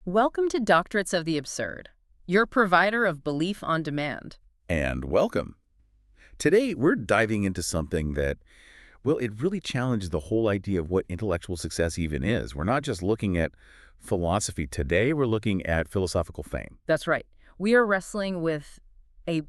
Welcome to Doctorates of the Absurd, your provider of belief on demand. And welcome. Today, we're diving into something that, well, it really challenges the whole idea of what intellectual success even is. We're not just looking at philosophy. Today, we're looking at philosophical fame. That's right. We are wrestling with a,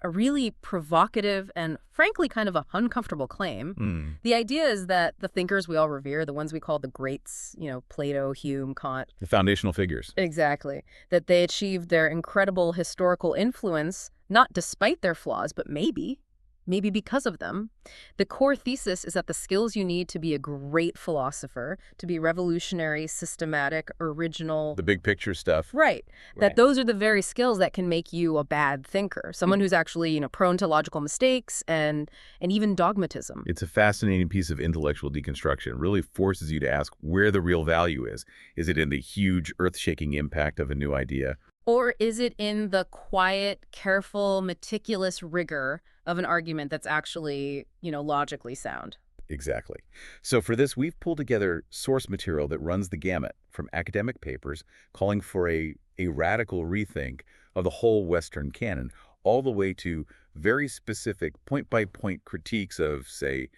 a really provocative and, frankly, kind of a uncomfortable claim. The idea is that the thinkers we all revere, the ones we call the greats, Plato, Hume, Kant. The foundational figures. Exactly. That they achieved their incredible historical influence, not despite their flaws, but maybe because of them. The core thesis is that the skills you need to be a great philosopher, to be revolutionary, systematic, original. The big picture stuff. Right. That those are the very skills that can make you a bad thinker, someone who's actually, prone to logical mistakes and even dogmatism. It's a fascinating piece of intellectual deconstruction. It really forces you to ask where the real value is. Is it in the huge, earth-shaking impact of a new idea? Or is it in the quiet, careful, meticulous rigor of an argument that's actually, logically sound? Exactly. So for this, we've pulled together source material that runs the gamut from academic papers calling for a radical rethink of the whole Western canon, all the way to very specific point-by-point critiques of, say,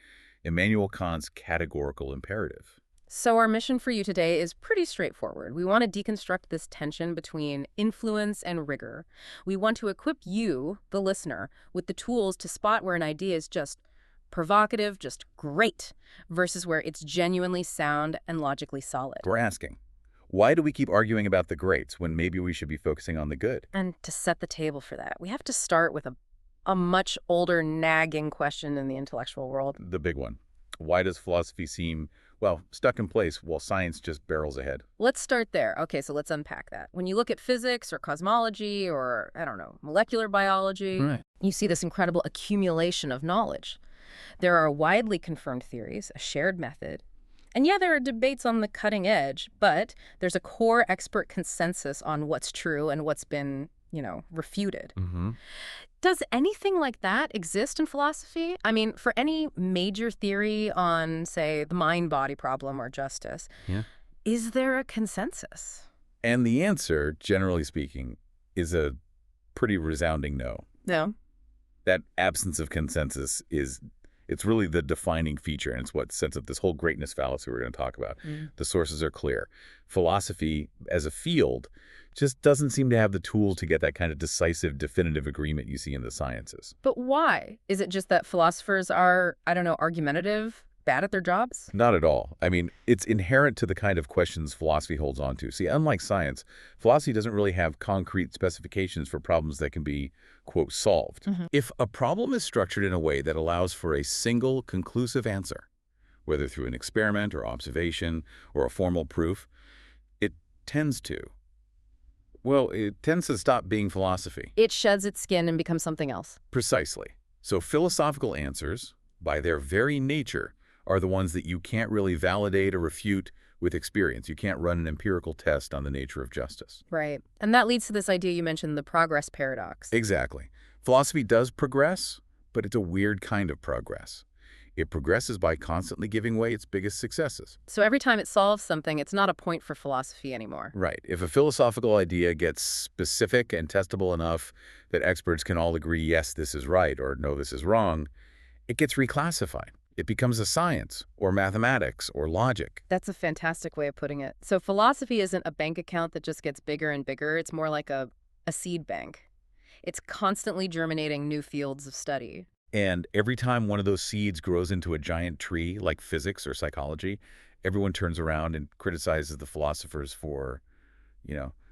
Immanuel Kant's categorical imperative. So our mission for you today is pretty straightforward. We want to deconstruct this tension between influence and rigor. We want to equip you, the listener, with the tools to spot where an idea is just provocative, just great, versus where it's genuinely sound and logically solid. We're asking, why do we keep arguing about the greats when maybe we should be focusing on the good? And to set the table for that, we have to start with a much older, nagging question in the intellectual world. The big one. Why does philosophy seem, well, stuck in place while science just barrels ahead? Let's start there. Okay, so let's unpack that. When you look at physics or cosmology or, molecular biology, you see this incredible accumulation of knowledge. There are widely confirmed theories, a shared method. And yeah, there are debates on the cutting edge, but there's a core expert consensus on what's true and what's been, refuted. Does anything like that exist in philosophy? I mean, for any major theory on, say, the mind-body problem or justice, is there a consensus? And the answer, generally speaking, is a pretty resounding no. No. That absence of consensus it's really the defining feature, and it's what sets up this whole greatness fallacy we're going to talk about. The sources are clear. Philosophy, as a field, just doesn't seem to have the tools to get that kind of decisive, definitive agreement you see in the sciences. But why? Is it just that philosophers are, argumentative, bad at their jobs? Not at all. I mean, it's inherent to the kind of questions philosophy holds on to. See, unlike science, philosophy doesn't really have concrete specifications for problems that can be, quote, solved. If a problem is structured in a way that allows for a single conclusive answer, whether through an experiment or observation or a formal proof, it tends to stop being philosophy. It sheds its skin and becomes something else. Precisely. So philosophical answers, by their very nature, are the ones that you can't really validate or refute with experience. You can't run an empirical test on the nature of justice. Right. And that leads to this idea you mentioned, the progress paradox. Exactly. Philosophy does progress, but it's a weird kind of progress. It progresses by constantly giving away its biggest successes. So every time it solves something, it's not a point for philosophy anymore. Right. If a philosophical idea gets specific and testable enough that experts can all agree, yes, this is right, or no, this is wrong, it gets reclassified. It becomes a science, or mathematics, or logic. That's a fantastic way of putting it. So philosophy isn't a bank account that just gets bigger and bigger. It's more like a seed bank. It's constantly germinating new fields of study. And every time one of those seeds grows into a giant tree, like physics or psychology, everyone turns around and criticizes the philosophers for,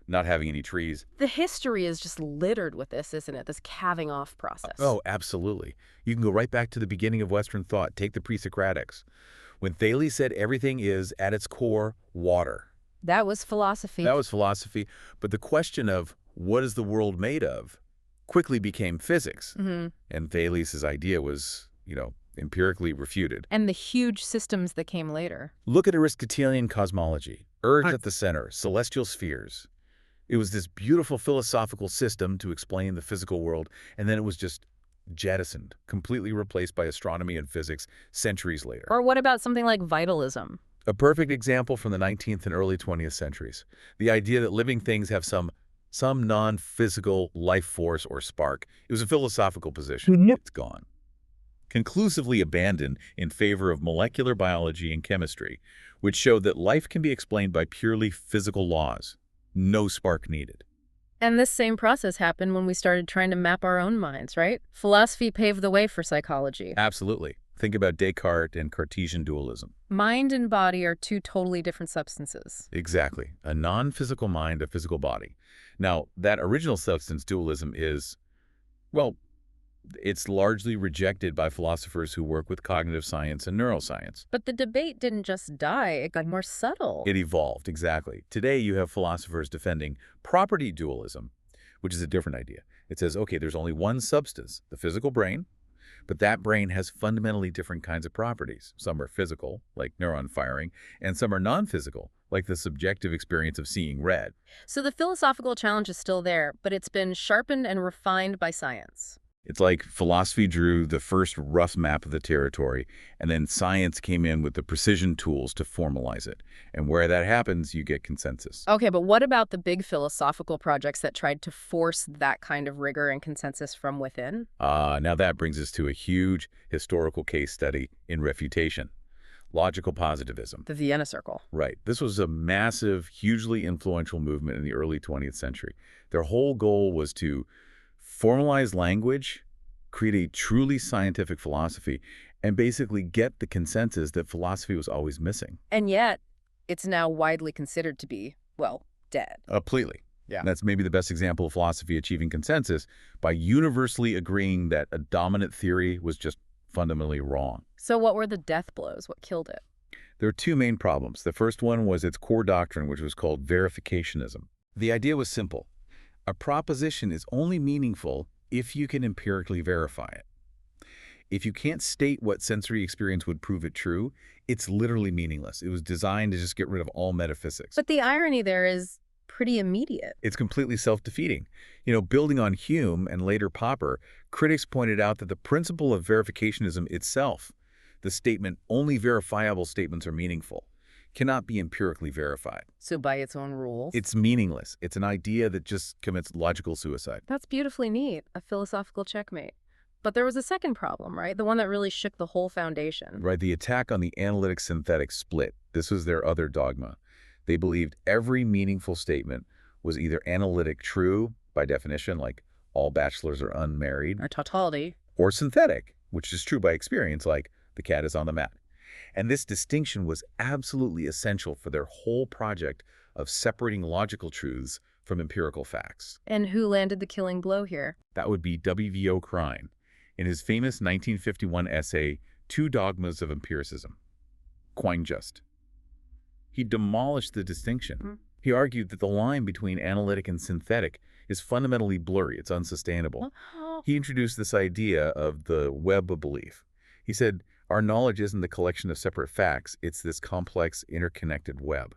not having any trees. The history is just littered with this, isn't it? This calving off process. Oh, absolutely. You can go right back to the beginning of Western thought. Take the pre-Socratics. When Thales said everything is, at its core, water. That was philosophy. That was philosophy. But the question of what is the world made of quickly became physics. And Thales' idea was, empirically refuted. And the huge systems that came later. Look at Aristotelian cosmology. Earth at the center, celestial spheres. It was this beautiful philosophical system to explain the physical world, and then it was just jettisoned, completely replaced by astronomy and physics centuries later. Or what about something like vitalism? A perfect example from the 19th and early 20th centuries. The idea that living things have some non-physical life force or spark. It was a philosophical position. It's gone. Conclusively abandoned in favor of molecular biology and chemistry, which showed that life can be explained by purely physical laws. No spark needed. And this same process happened when we started trying to map our own minds, right? Philosophy paved the way for psychology. Absolutely. Think about Descartes and Cartesian dualism. Mind and body are two totally different substances. Exactly. A non-physical mind, a physical body. Now, that original substance dualism is, well, it's largely rejected by philosophers who work with cognitive science and neuroscience. But the debate didn't just die, it got more subtle. It evolved, exactly. Today, you have philosophers defending property dualism, which is a different idea. It says, okay, there's only one substance, the physical brain, but that brain has fundamentally different kinds of properties. Some are physical, like neuron firing, and some are non-physical, like the subjective experience of seeing red. So the philosophical challenge is still there, but it's been sharpened and refined by science. It's like philosophy drew the first rough map of the territory, and then science came in with the precision tools to formalize it. And where that happens, you get consensus. Okay, but what about the big philosophical projects that tried to force that kind of rigor and consensus from within? Now that brings us to a huge historical case study in refutation. Logical positivism. The Vienna Circle. Right. This was a massive, hugely influential movement in the early 20th century. Their whole goal was to formalize language, create a truly scientific philosophy, and basically get the consensus that philosophy was always missing. And yet, it's now widely considered to be, well, dead. Completely. Yeah. And that's maybe the best example of philosophy achieving consensus by universally agreeing that a dominant theory was just fundamentally wrong. So what were the death blows? What killed it? There are two main problems. The first one was its core doctrine, which was called verificationism. The idea was simple. A proposition is only meaningful if you can empirically verify it. If you can't state what sensory experience would prove it true, it's literally meaningless. It was designed to just get rid of all metaphysics. But the irony there is pretty immediate. It's completely self-defeating. You know, building on Hume and later Popper, critics pointed out that the principle of verificationism itself, the statement, only verifiable statements are meaningful, cannot be empirically verified. So by its own rules? It's meaningless. It's an idea that just commits logical suicide. That's beautifully neat, a philosophical checkmate. But there was a second problem, right? The one that really shook the whole foundation. Right, the attack on the analytic-synthetic split. This was their other dogma. They believed every meaningful statement was either analytic true, by definition, like all bachelors are unmarried, Or tautology. or synthetic, which is true by experience, like the cat is on the mat. And this distinction was absolutely essential for their whole project of separating logical truths from empirical facts. And who landed the killing blow here? That would be W.V.O. Quine in his famous 1951 essay, Two Dogmas of Empiricism. Quine just. He demolished the distinction. He argued that the line between analytic and synthetic is fundamentally blurry. It's unsustainable. He introduced this idea of the web of belief. He said, our knowledge isn't the collection of separate facts, it's this complex, interconnected web.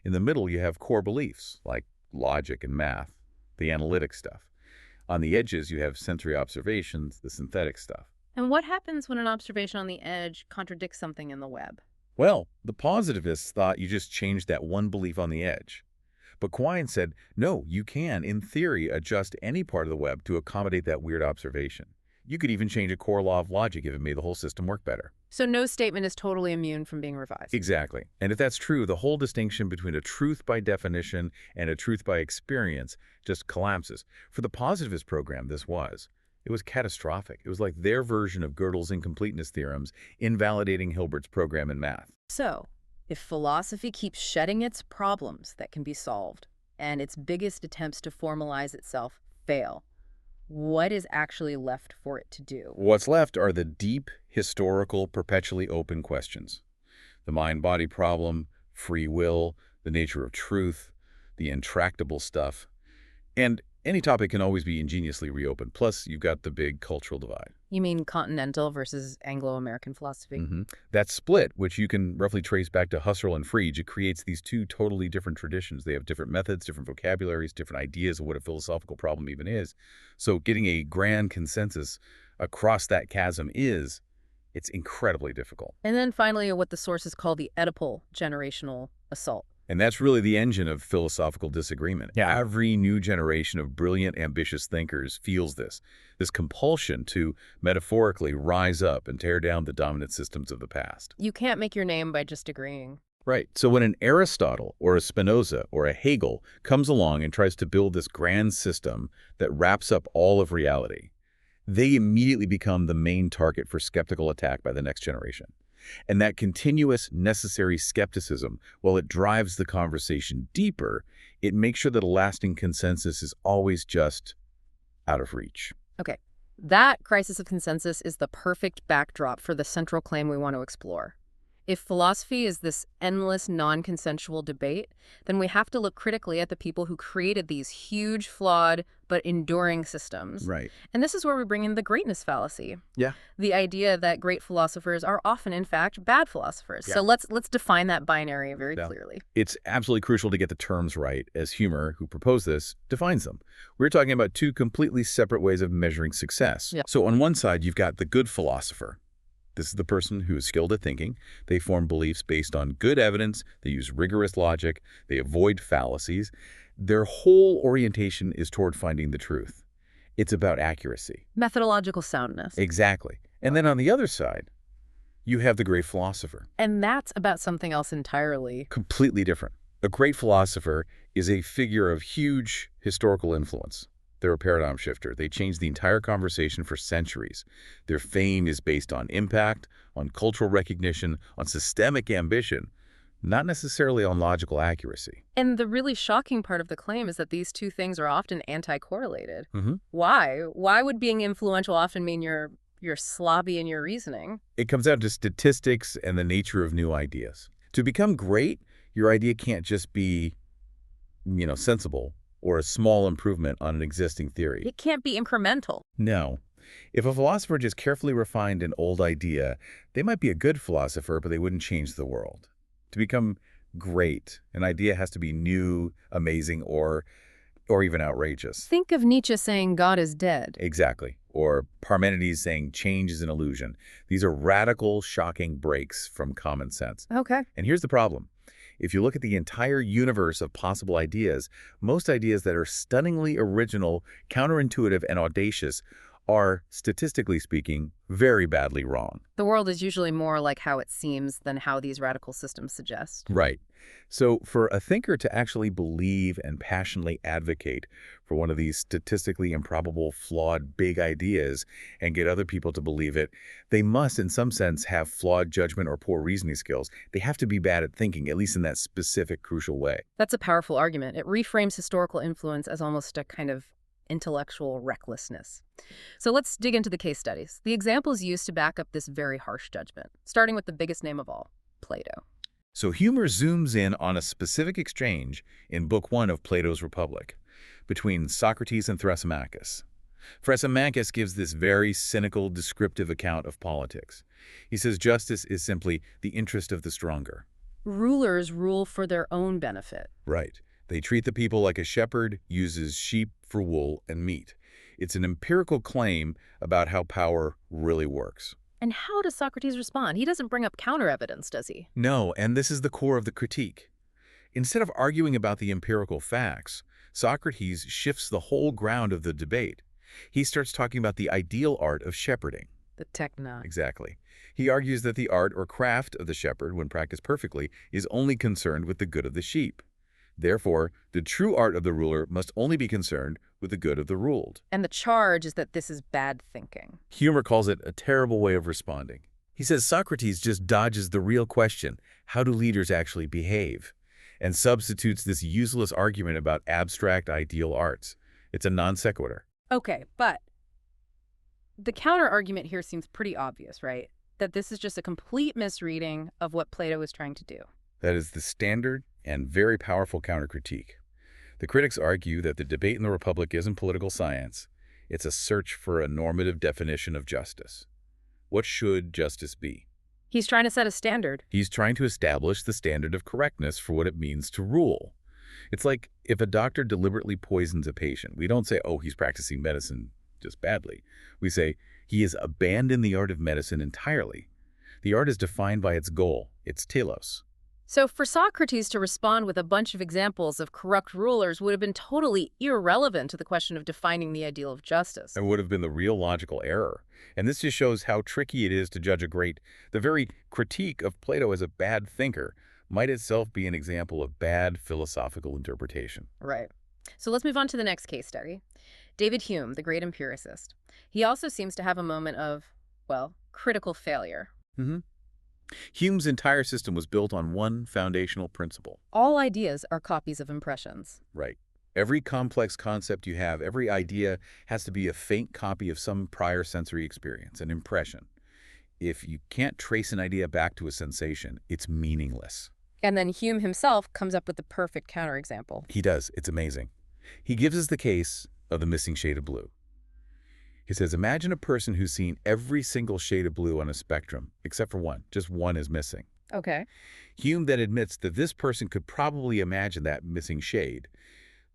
In the middle, you have core beliefs, like logic and math, the analytic stuff. On the edges, you have sensory observations, the synthetic stuff. And what happens when an observation on the edge contradicts something in the web? Well, the positivists thought you just changed that one belief on the edge. But Quine said, no, you can, in theory, adjust any part of the web to accommodate that weird observation. You could even change a core law of logic if it made the whole system work better. So no statement is totally immune from being revised. Exactly. And if that's true, the whole distinction between a truth by definition and a truth by experience just collapses. For the positivist program, it was catastrophic. It was like their version of Gödel's incompleteness theorems invalidating Hilbert's program in math. So, if philosophy keeps shedding its problems that can be solved, and its biggest attempts to formalize itself fail, what is actually left for it to do? What's left are the deep, historical, perpetually open questions. The mind-body problem, free will, the nature of truth, the intractable stuff. And any topic can always be ingeniously reopened. Plus, you've got the big cultural divide. You mean continental versus Anglo-American philosophy? That split, which you can roughly trace back to Husserl and Frege, it creates these two totally different traditions. They have different methods, different vocabularies, different ideas of what a philosophical problem even is. So getting a grand consensus across that chasm it's It's incredibly difficult. And then finally, what the sources call the Oedipal generational assault. And that's really the engine of philosophical disagreement. Yeah. Every new generation of brilliant, ambitious thinkers feels this compulsion to metaphorically rise up and tear down the dominant systems of the past. You can't make your name by just agreeing. Right. So when an Aristotle or a Spinoza or a Hegel comes along and tries to build this grand system that wraps up all of reality, they immediately become the main target for skeptical attack by the next generation. And that continuous, necessary skepticism, while it drives the conversation deeper, it makes sure that a lasting consensus is always just out of reach. Okay. That crisis of consensus is the perfect backdrop for the central claim we want to explore. If philosophy is this endless, non-consensual debate, then we have to look critically at the people who created these huge, flawed, but enduring systems. Right. And this is where we bring in the greatness fallacy. Yeah. The idea that great philosophers are often, in fact, bad philosophers. Yeah. So let's define that binary very clearly. It's absolutely crucial to get the terms right, as Huemer, who proposed this, defines them. We're talking about two completely separate ways of measuring success. Yeah. So on one side, you've got the good philosopher. This is the person who is skilled at thinking. They form beliefs based on good evidence. They use rigorous logic. They avoid fallacies. Their whole orientation is toward finding the truth. It's about accuracy. Methodological soundness. Exactly. And then on the other side, you have the great philosopher. And that's about something else entirely. Completely different. A great philosopher is a figure of huge historical influence. They're a paradigm shifter. They change the entire conversation for centuries. Their fame is based on impact, on cultural recognition, on systemic ambition, not necessarily on logical accuracy. And the really shocking part of the claim is that these two things are often anti-correlated. Mm-hmm. Why? Why would being influential often mean you're slobby in your reasoning? It comes down to statistics and the nature of new ideas. To become great, your idea can't just be, sensible, or a small improvement on an existing theory. It can't be incremental. No. If a philosopher just carefully refined an old idea, they might be a good philosopher, but they wouldn't change the world. To become great, an idea has to be new, amazing, or even outrageous. Think of Nietzsche saying God is dead. Exactly. Or Parmenides saying change is an illusion. These are radical, shocking breaks from common sense. Okay. And here's the problem. If you look at the entire universe of possible ideas, most ideas that are stunningly original, counterintuitive, and audacious are, statistically speaking, very badly wrong. The world is usually more like how it seems than how these radical systems suggest. Right. So for a thinker to actually believe and passionately advocate for one of these statistically improbable, flawed, big ideas and get other people to believe it, they must, in some sense, have flawed judgment or poor reasoning skills. They have to be bad at thinking, at least in that specific, crucial way. That's a powerful argument. It reframes historical influence as almost a kind of intellectual recklessness. So let's dig into the case studies. The examples used to back up this very harsh judgment, starting with the biggest name of all, Plato. So Huemer zooms in on a specific exchange in Book 1 of Plato's Republic between Socrates and Thrasymachus. Thrasymachus gives this very cynical, descriptive account of politics. He says justice is simply the interest of the stronger. Rulers rule for their own benefit. Right. They treat the people like a shepherd uses sheep for wool and meat. It's an empirical claim about how power really works. And how does Socrates respond? He doesn't bring up counter-evidence, does he? No, and this is the core of the critique. Instead of arguing about the empirical facts, Socrates shifts the whole ground of the debate. He starts talking about the ideal art of shepherding. The technon. Exactly. He argues that the art or craft of the shepherd, when practiced perfectly, is only concerned with the good of the sheep. Therefore, the true art of the ruler must only be concerned with the good of the ruled. And the charge is that this is bad thinking. Huemer calls it a terrible way of responding. He says Socrates just dodges the real question, how do leaders actually behave? And substitutes this useless argument about abstract ideal arts. It's a non sequitur. Okay, but the counter-argument here seems pretty obvious, right? That this is just a complete misreading of what Plato is trying to do. That is the standard and very powerful counter-critique. The critics argue that the debate in the Republic isn't political science. It's a search for a normative definition of justice. What should justice be? He's trying to set a standard. He's trying to establish the standard of correctness for what it means to rule. It's like if a doctor deliberately poisons a patient, we don't say, oh, he's practicing medicine just badly. We say, He has abandoned the art of medicine entirely. The art is defined by its goal, its telos. So for Socrates to respond with a bunch of examples of corrupt rulers would have been totally irrelevant to the question of defining the ideal of justice. It would have been the real logical error. And this just shows how tricky it is to judge a great. The very critique of Plato as a bad thinker might itself be an example of bad philosophical interpretation. Right. So let's move on to the next case study. David Hume, the great empiricist. He also seems to have a moment of, well, critical failure. Hume's entire system was built on one foundational principle. All ideas are copies of impressions. Right. Every complex concept you have, every idea has to be a faint copy of some prior sensory experience, an impression. If you can't trace an idea back to a sensation, it's meaningless. And then Hume himself comes up with the perfect counterexample. He does. It's amazing. He gives us the case of the missing shade of blue. He says, imagine a person who's seen every single shade of blue on a spectrum, except for one. Just one is missing. Okay. Hume then admits that this person could probably imagine that missing shade.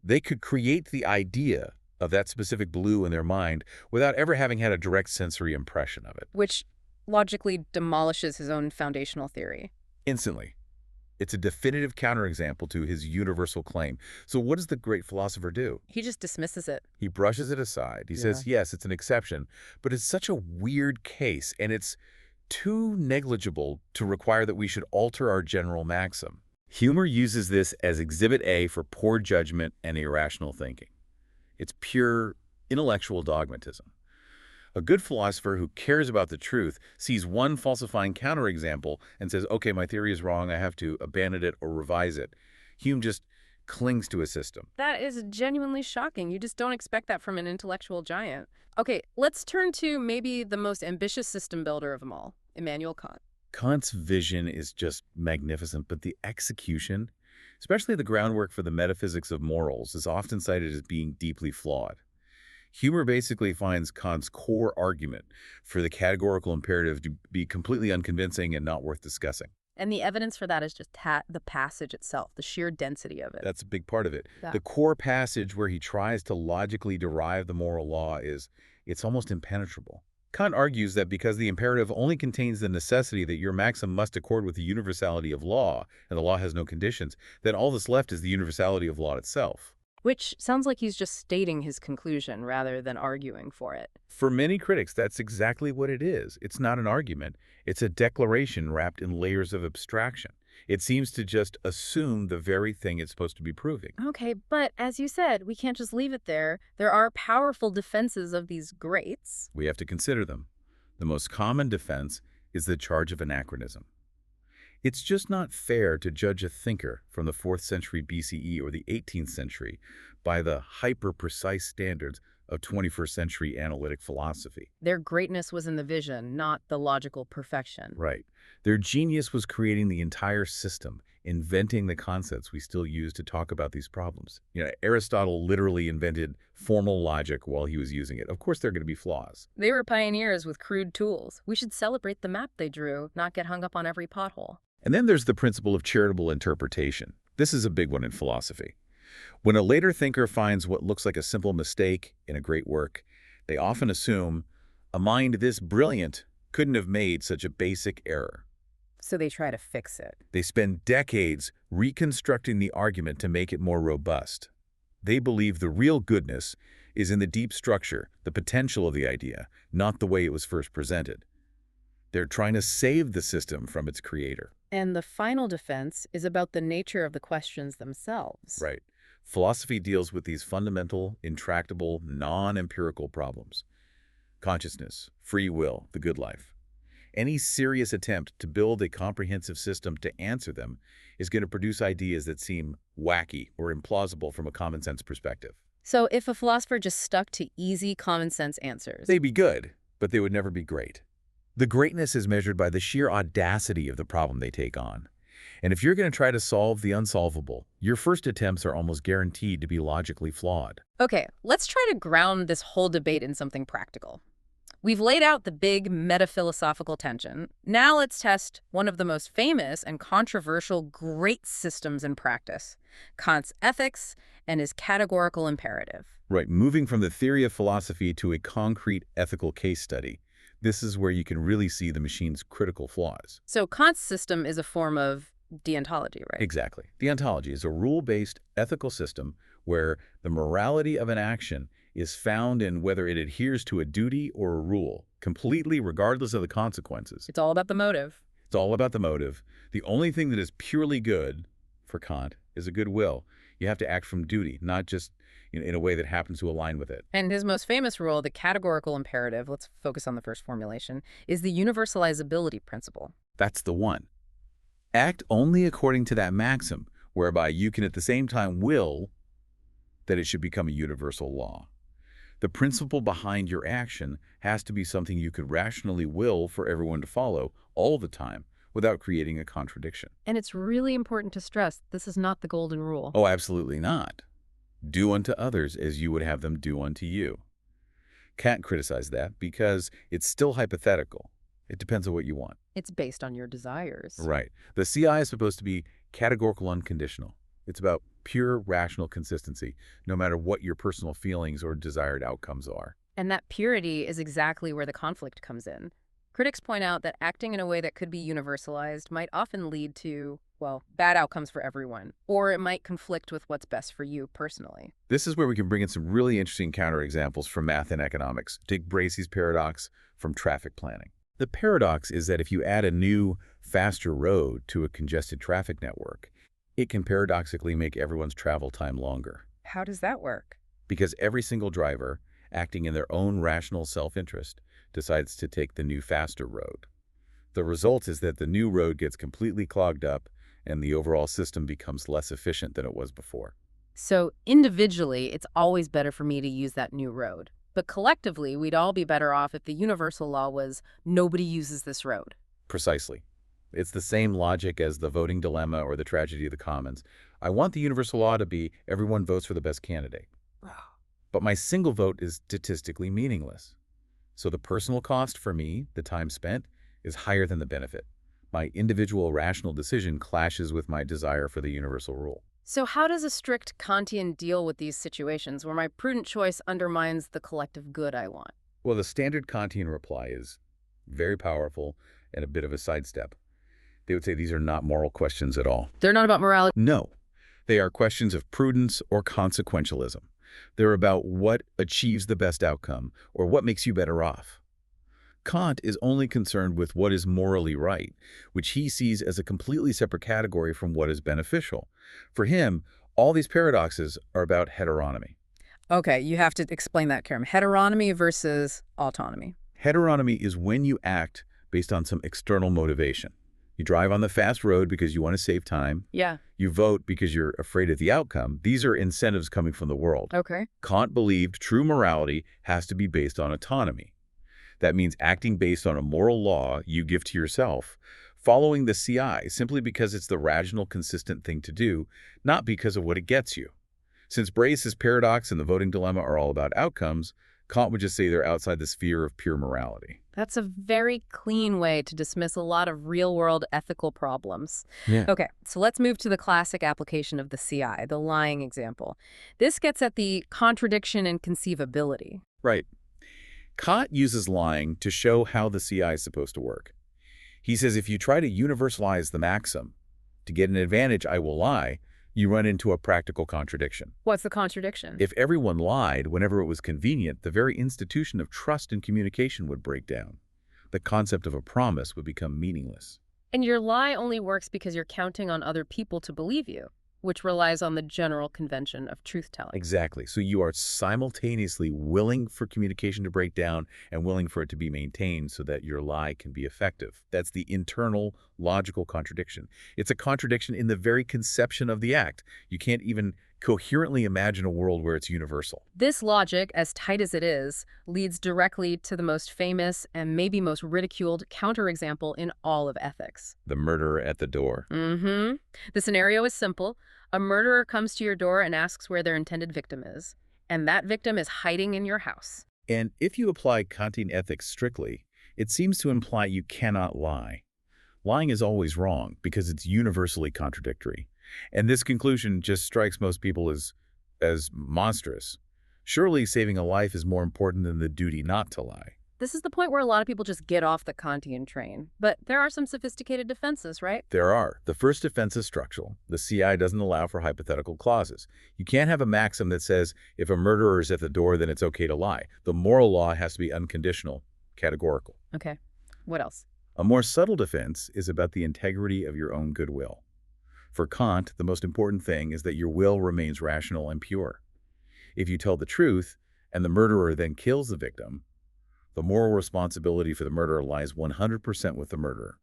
They could create the idea of that specific blue in their mind without ever having had a direct sensory impression of it. Which logically demolishes his own foundational theory. Instantly. It's a definitive counterexample to his universal claim. So what does the great philosopher do? He just dismisses it. He brushes it aside. He says, yes, it's an exception, but it's such a weird case, and it's too negligible to require that we should alter our general maxim. Huemer uses this as Exhibit A for poor judgment and irrational thinking. It's pure intellectual dogmatism. A good philosopher who cares about the truth sees one falsifying counterexample and says, okay, my theory is wrong, I have to abandon it or revise it. Hume just clings to a system. That is genuinely shocking. You just don't expect that from an intellectual giant. Okay, let's turn to maybe the most ambitious system builder of them all, Immanuel Kant. Kant's vision is just magnificent, but the execution, especially the groundwork for the metaphysics of morals, is often cited as being deeply flawed. Huemer basically finds Kant's core argument for the categorical imperative to be completely unconvincing and not worth discussing. And the evidence for that is just the passage itself, the sheer density of it. That's a big part of it. Yeah. The core passage where he tries to logically derive the moral law it's almost impenetrable. Kant argues that because the imperative only contains the necessity that your maxim must accord with the universality of law, and the law has no conditions, then all that's left is the universality of law itself. Which sounds like he's just stating his conclusion rather than arguing for it. For many critics, that's exactly what it is. It's not an argument. It's a declaration wrapped in layers of abstraction. It seems to just assume the very thing it's supposed to be proving. Okay, but as you said, we can't just leave it there. There are powerful defenses of these greats. We have to consider them. The most common defense is the charge of anachronism. It's just not fair to judge a thinker from the 4th century BCE or the 18th century by the hyper-precise standards of 21st century analytic philosophy. Their greatness was in the vision, not the logical perfection. Right. Their genius was creating the entire system, inventing the concepts we still use to talk about these problems. Aristotle literally invented formal logic while he was using it. Of course, there are going to be flaws. They were pioneers with crude tools. We should celebrate the map they drew, not get hung up on every pothole. And then there's the principle of charitable interpretation. This is a big one in philosophy. When a later thinker finds what looks like a simple mistake in a great work, they often assume a mind this brilliant couldn't have made such a basic error. So they try to fix it. They spend decades reconstructing the argument to make it more robust. They believe the real goodness is in the deep structure, the potential of the idea, not the way it was first presented. They're trying to save the system from its creator. And the final defense is about the nature of the questions themselves. Right. Philosophy deals with these fundamental, intractable, non-empirical problems. Consciousness, free will, the good life. Any serious attempt to build a comprehensive system to answer them is going to produce ideas that seem wacky or implausible from a common sense perspective. So if a philosopher just stuck to easy common sense answers, they'd be good, but they would never be great. The greatness is measured by the sheer audacity of the problem they take on. And if you're going to try to solve the unsolvable, your first attempts are almost guaranteed to be logically flawed. Okay, let's try to ground this whole debate in something practical. We've laid out the big metaphilosophical tension. Now let's test one of the most famous and controversial great systems in practice, Kant's ethics and his categorical imperative. Right, moving from the theory of philosophy to a concrete ethical case study. This is where you can really see the machine's critical flaws. So Kant's system is a form of deontology, right? Exactly. Deontology is a rule-based ethical system where the morality of an action is found in whether it adheres to a duty or a rule, completely regardless of the consequences. It's all about the motive. It's all about the motive. The only thing that is purely good, for Kant, is a good will. You have to act from duty, not just in a way that happens to align with it. And his most famous rule, the categorical imperative, let's focus on the first formulation, is the universalizability principle. That's the one. Act only according to that maxim, whereby you can at the same time will that it should become a universal law. The principle behind your action has to be something you could rationally will for everyone to follow all the time without creating a contradiction. And it's really important to stress this is not the golden rule. Oh, absolutely not. Do unto others as you would have them do unto you. Kant criticized that because it's still hypothetical. It depends on what you want. It's based on your desires. Right. The CI is supposed to be categorical unconditional. It's about pure rational consistency, no matter what your personal feelings or desired outcomes are. And that purity is exactly where the conflict comes in. Critics point out that acting in a way that could be universalized might often lead to, well, bad outcomes for everyone, or it might conflict with what's best for you personally. This is where we can bring in some really interesting counterexamples from math and economics. Take Bracey's paradox from traffic planning. The paradox is that if you add a new, faster road to a congested traffic network, it can paradoxically make everyone's travel time longer. How does that work? Because every single driver, acting in their own rational self-interest, decides to take the new, faster road. The result is that the new road gets completely clogged up and the overall system becomes less efficient than it was before. So individually, it's always better for me to use that new road. But collectively, we'd all be better off if the universal law was nobody uses this road. Precisely. It's the same logic as the voting dilemma or the tragedy of the commons. I want the universal law to be everyone votes for the best candidate. But my single vote is statistically meaningless. So the personal cost for me, the time spent, is higher than the benefit. My individual rational decision clashes with my desire for the universal rule. So how does a strict Kantian deal with these situations where my prudent choice undermines the collective good I want? Well, the standard Kantian reply is very powerful and a bit of a sidestep. They would say these are not moral questions at all. They're not about morality. No, they are questions of prudence or consequentialism. They're about what achieves the best outcome or what makes you better off. Kant is only concerned with what is morally right, which he sees as a completely separate category from what is beneficial. For him, all these paradoxes are about heteronomy. Okay, you have to explain that, Karim. Heteronomy versus autonomy. Heteronomy is when you act based on some external motivation. You drive on the fast road because you want to save time. Yeah. You vote because you're afraid of the outcome. These are incentives coming from the world. Okay. Kant believed true morality has to be based on autonomy. That means acting based on a moral law you give to yourself, following the CI simply because it's the rational, consistent thing to do, not because of what it gets you. Since Bracey's paradox and the voting dilemma are all about outcomes, Kant would just say they're outside the sphere of pure morality. That's a very clean way to dismiss a lot of real-world ethical problems. Yeah. Okay, so let's move to the classic application of the CI, the lying example. This gets at the contradiction and conceivability. Right. Kant uses lying to show how the CI is supposed to work. He says if you try to universalize the maxim, to get an advantage I will lie, you run into a practical contradiction. What's the contradiction? If everyone lied whenever it was convenient, the very institution of trust and communication would break down. The concept of a promise would become meaningless. And your lie only works because you're counting on other people to believe you, which relies on the general convention of truth-telling. Exactly. So you are simultaneously willing for communication to break down and willing for it to be maintained so that your lie can be effective. That's the internal logical contradiction. It's a contradiction in the very conception of the act. You can't even coherently imagine a world where it's universal. This logic, as tight as it is, leads directly to the most famous and maybe most ridiculed counterexample in all of ethics. The murderer at the door. The scenario is simple. A murderer comes to your door and asks where their intended victim is, and that victim is hiding in your house. And if you apply Kantian ethics strictly, it seems to imply you cannot lie. Lying is always wrong because it's universally contradictory. And this conclusion just strikes most people as monstrous. Surely saving a life is more important than the duty not to lie. This is the point where a lot of people just get off the Kantian train. But there are some sophisticated defenses, right? There are. The first defense is structural. The CI doesn't allow for hypothetical clauses. You can't have a maxim that says if a murderer is at the door, then it's okay to lie. The moral law has to be unconditional, categorical. Okay. What else? A more subtle defense is about the integrity of your own goodwill. For Kant, the most important thing is that your will remains rational and pure. If you tell the truth, and the murderer then kills the victim, the moral responsibility for the murderer lies 100% with the murderer.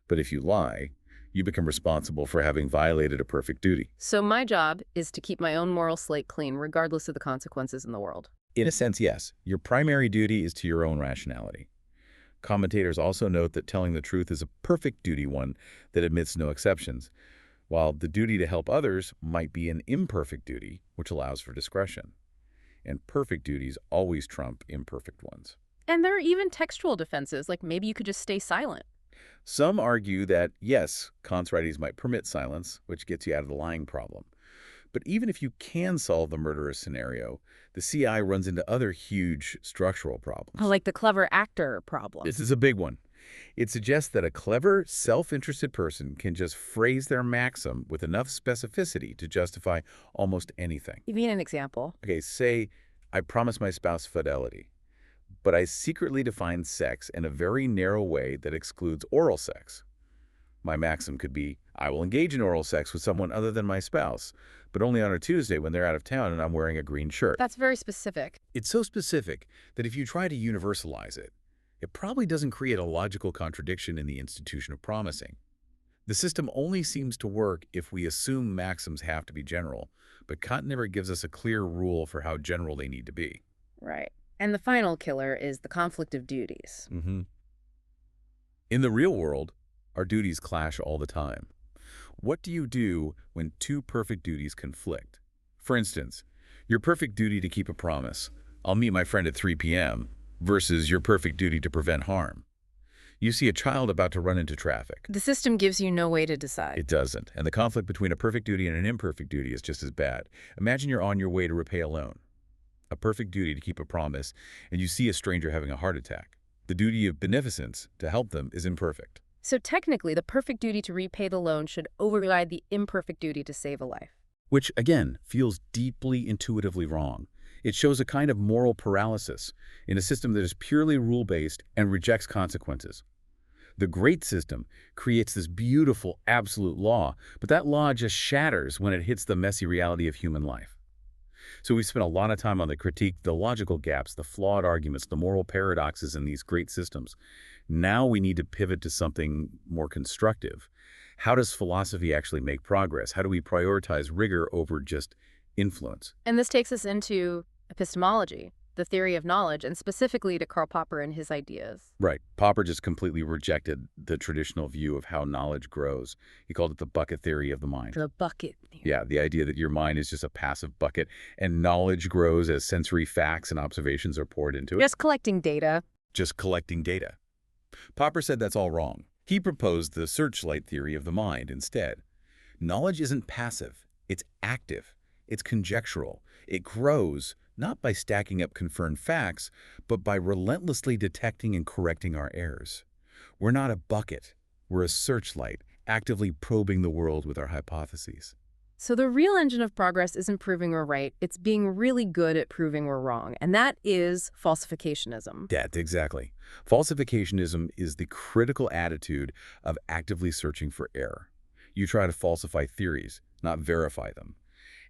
But if you lie, you become responsible for having violated a perfect duty. So my job is to keep my own moral slate clean, regardless of the consequences in the world. In a sense, yes. Your primary duty is to your own rationality. Commentators also note that telling the truth is a perfect duty, one that admits no exceptions, while the duty to help others might be an imperfect duty, which allows for discretion. And perfect duties always trump imperfect ones. And there are even textual defenses, like maybe you could just stay silent. Some argue that, yes, Kant's writings might permit silence, which gets you out of the lying problem. But even if you can solve the murderous scenario, the CI runs into other huge structural problems. Like the clever actor problem. This is a big one. It suggests that a clever, self-interested person can just phrase their maxim with enough specificity to justify almost anything. Give me an example. Okay, say, I promise my spouse fidelity, but I secretly define sex in a very narrow way that excludes oral sex. My maxim could be, I will engage in oral sex with someone other than my spouse, but only on a Tuesday when they're out of town and I'm wearing a green shirt. That's very specific. It's so specific that if you try to universalize it, it probably doesn't create a logical contradiction in the institution of promising. The system only seems to work if we assume maxims have to be general, but Kant never gives us a clear rule for how general they need to be. Right. And the final killer is the conflict of duties. In the real world, our duties clash all the time. What do you do when two perfect duties conflict? For instance, your perfect duty to keep a promise, I'll meet my friend at 3 p.m., versus your perfect duty to prevent harm. You see a child about to run into traffic. The system gives you no way to decide. It doesn't, and the conflict between a perfect duty and an imperfect duty is just as bad. Imagine you're on your way to repay a loan, a perfect duty to keep a promise, and you see a stranger having a heart attack. The duty of beneficence to help them is imperfect. So technically, the perfect duty to repay the loan should override the imperfect duty to save a life. Which, again, feels deeply intuitively wrong. It shows a kind of moral paralysis in a system that is purely rule-based and rejects consequences. The great system creates this beautiful absolute law, but that law just shatters when it hits the messy reality of human life. So we've spent a lot of time on the critique, the logical gaps, the flawed arguments, the moral paradoxes in these great systems. Now we need to pivot to something more constructive. How does philosophy actually make progress? How do we prioritize rigor over just influence? And this takes us into epistemology, the theory of knowledge, and specifically to Karl Popper and his ideas. Right. Popper just completely rejected the traditional view of how knowledge grows. He called it the bucket theory of the mind. The bucket theory. Yeah, the idea that your mind is just a passive bucket and knowledge grows as sensory facts and observations are poured into it. Just collecting data. Just collecting data. Popper said that's all wrong. He proposed the searchlight theory of the mind instead. Knowledge isn't passive. It's active. It's conjectural. It grows not by stacking up confirmed facts, but by relentlessly detecting and correcting our errors. We're not a bucket. We're a searchlight, actively probing the world with our hypotheses. So the real engine of progress isn't proving we're right. It's being really good at proving we're wrong. And that is falsificationism. That, exactly. Falsificationism is the critical attitude of actively searching for error. You try to falsify theories, not verify them.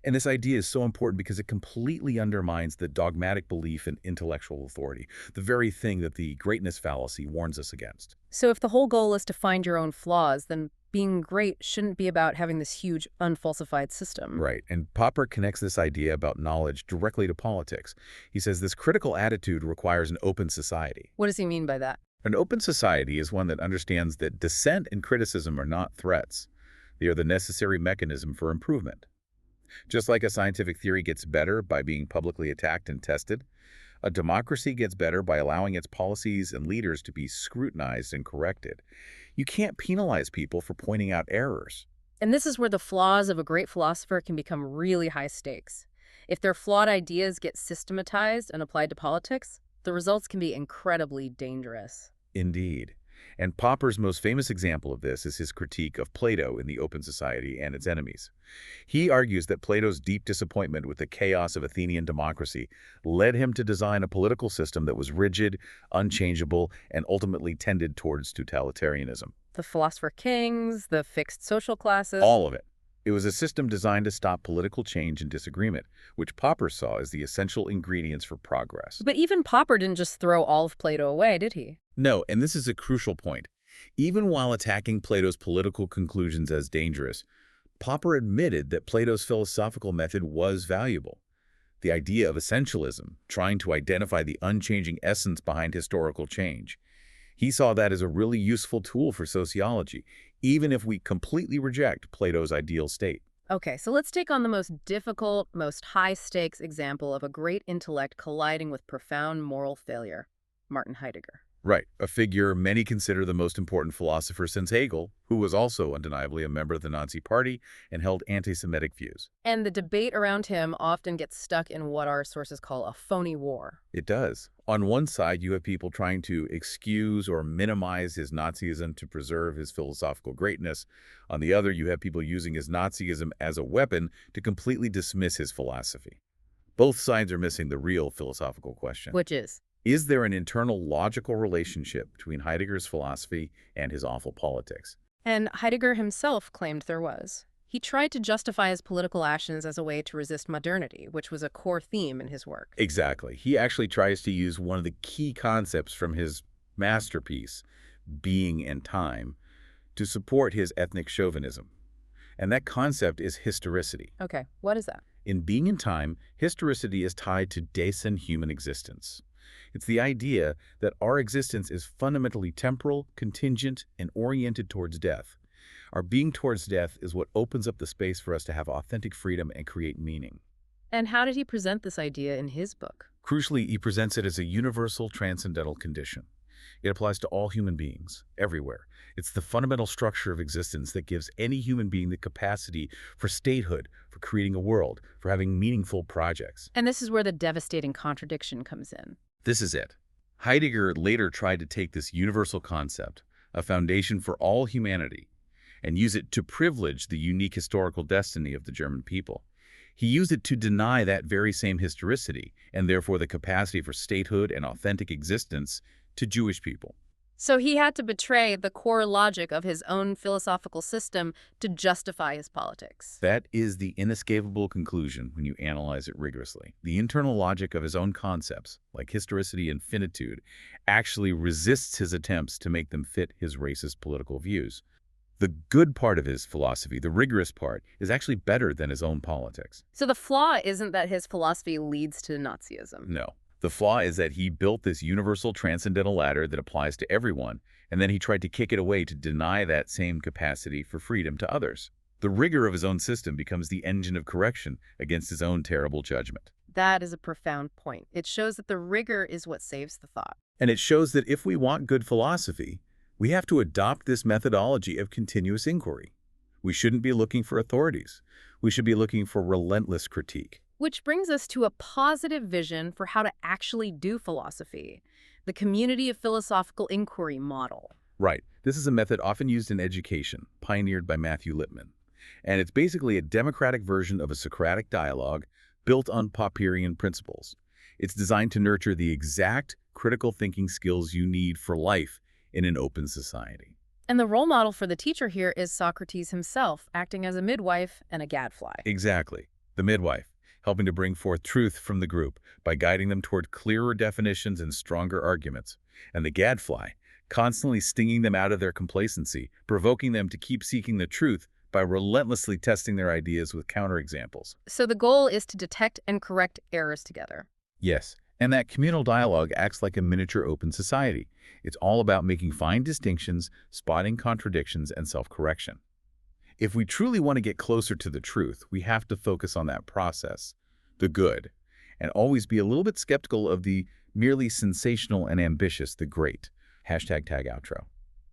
And this idea is so important because it completely undermines the dogmatic belief in intellectual authority, the very thing that the greatness fallacy warns us against. So if the whole goal is to find your own flaws, then being great shouldn't be about having this huge, unfalsified system. Right, and Popper connects this idea about knowledge directly to politics. He says this critical attitude requires an open society. What does he mean by that? An open society is one that understands that dissent and criticism are not threats. They are the necessary mechanism for improvement. Just like a scientific theory gets better by being publicly attacked and tested, A democracy gets better by allowing its policies and leaders to be scrutinized and corrected. You can't penalize people for pointing out errors. And this is where the flaws of a great philosopher can become really high stakes. If their flawed ideas get systematized and applied to politics, the results can be incredibly dangerous. Indeed. And Popper's most famous example of this is his critique of Plato in The Open Society and Its Enemies. He argues that Plato's deep disappointment with the chaos of Athenian democracy led him to design a political system that was rigid, unchangeable, and ultimately tended towards totalitarianism. The philosopher kings, the fixed social classes. All of it. It was a system designed to stop political change and disagreement, which Popper saw as the essential ingredients for progress. But even Popper didn't just throw all of Plato away, did he? No, and this is a crucial point. Even while attacking Plato's political conclusions as dangerous, Popper admitted that Plato's philosophical method was valuable. The idea of essentialism, trying to identify the unchanging essence behind historical change. He saw that as a really useful tool for sociology, even if we completely reject Plato's ideal state. Okay, so let's take on the most difficult, most high-stakes example of a great intellect colliding with profound moral failure, Martin Heidegger. Right, a figure many consider the most important philosopher since Hegel, who was also undeniably a member of the Nazi Party and held anti-Semitic views. And the debate around him often gets stuck in what our sources call a phony war. It does. On one side, you have people trying to excuse or minimize his Nazism to preserve his philosophical greatness. On the other, you have people using his Nazism as a weapon to completely dismiss his philosophy. Both sides are missing the real philosophical question. Which is? Is there an internal logical relationship between Heidegger's philosophy and his awful politics? And Heidegger himself claimed there was. He tried to justify his political actions as a way to resist modernity, which was a core theme in his work. Exactly. He actually tries to use one of the key concepts from his masterpiece, Being and Time, to support his ethnic chauvinism. And that concept is historicity. Okay, what is that? In Being and Time, historicity is tied to decent human existence. It's the idea that our existence is fundamentally temporal, contingent, and oriented towards death. Our being towards death is what opens up the space for us to have authentic freedom and create meaning. And how did he present this idea in his book? Crucially, he presents it as a universal transcendental condition. It applies to all human beings, everywhere. It's the fundamental structure of existence that gives any human being the capacity for statehood, for creating a world, for having meaningful projects. And this is where the devastating contradiction comes in. This is it. Heidegger later tried to take this universal concept, a foundation for all humanity, and use it to privilege the unique historical destiny of the German people. He used it to deny that very same historicity, and therefore the capacity for statehood and authentic existence, to Jewish people. So he had to betray the core logic of his own philosophical system to justify his politics. That is the inescapable conclusion when you analyze it rigorously. The internal logic of his own concepts, like historicity and finitude, actually resists his attempts to make them fit his racist political views. The good part of his philosophy, the rigorous part, is actually better than his own politics. So the flaw isn't that his philosophy leads to Nazism. No. The flaw is that he built this universal transcendental ladder that applies to everyone, and then he tried to kick it away to deny that same capacity for freedom to others. The rigor of his own system becomes the engine of correction against his own terrible judgment. That is a profound point. It shows that the rigor is what saves the thought. And it shows that if we want good philosophy, we have to adopt this methodology of continuous inquiry. We shouldn't be looking for authorities. We should be looking for relentless critique. Which brings us to a positive vision for how to actually do philosophy, the community of philosophical inquiry model. Right. This is a method often used in education, pioneered by Matthew Lipman. And it's basically a democratic version of a Socratic dialogue built on Popperian principles. It's designed to nurture the exact critical thinking skills you need for life in an open society. And the role model for the teacher here is Socrates himself, acting as a midwife and a gadfly. Exactly. The midwife, helping to bring forth truth from the group by guiding them toward clearer definitions and stronger arguments. And the gadfly, constantly stinging them out of their complacency, provoking them to keep seeking the truth by relentlessly testing their ideas with counterexamples. So the goal is to detect and correct errors together. Yes, and that communal dialogue acts like a miniature open society. It's all about making fine distinctions, spotting contradictions, and self-correction. If we truly want to get closer to the truth, we have to focus on that process, the good. and always be a little bit skeptical of the merely sensational and ambitious, the great. Hashtag tag outro.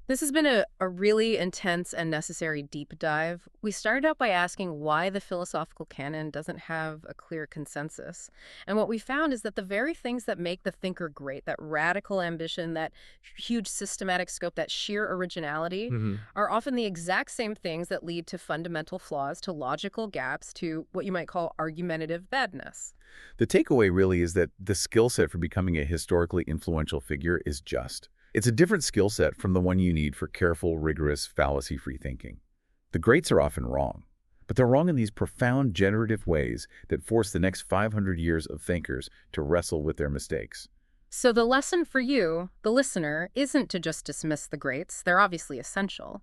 This has been a really intense and necessary deep dive. We started out by asking why the philosophical canon doesn't have a clear consensus. And what we found is that the very things that make the thinker great, that radical ambition, that huge systematic scope, that sheer originality, are often the exact same things that lead to fundamental flaws, to logical gaps, to what you might call argumentative badness. The takeaway really is that the skill set for becoming a historically influential figure is just. It's a different skill set from the one you need for careful, rigorous, fallacy-free thinking. The greats are often wrong, but they're wrong in these profound, generative ways that force the next 500 years of thinkers to wrestle with their mistakes. So the lesson for you, the listener, isn't to just dismiss the greats. They're obviously essential.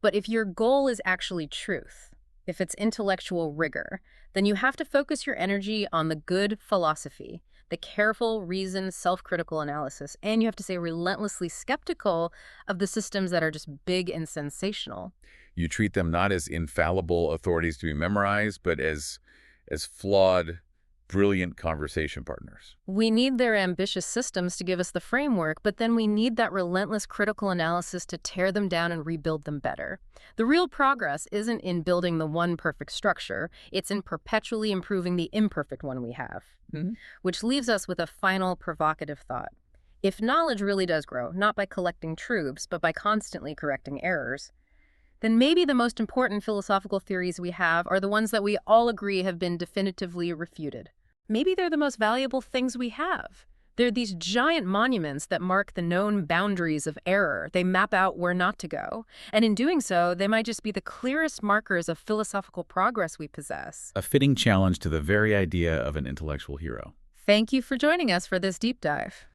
But if your goal is actually truth, if it's intellectual rigor, then you have to focus your energy on the good philosophy, the careful, reasoned, self-critical analysis, and you have to stay relentlessly skeptical of the systems that are just big and sensational. You treat them not as infallible authorities to be memorized, but as flawed, brilliant conversation partners. We need their ambitious systems to give us the framework, but then we need that relentless critical analysis to tear them down and rebuild them better. The real progress isn't in building the one perfect structure, it's in perpetually improving the imperfect one we have. Which leaves us with a final provocative thought. If knowledge really does grow, not by collecting truths, but by constantly correcting errors, then maybe the most important philosophical theories we have are the ones that we all agree have been definitively refuted. Maybe they're the most valuable things we have. They're these giant monuments that mark the known boundaries of error. They map out where not to go. And in doing so, they might just be the clearest markers of philosophical progress we possess. A fitting challenge to the very idea of an intellectual hero. Thank you for joining us for this deep dive.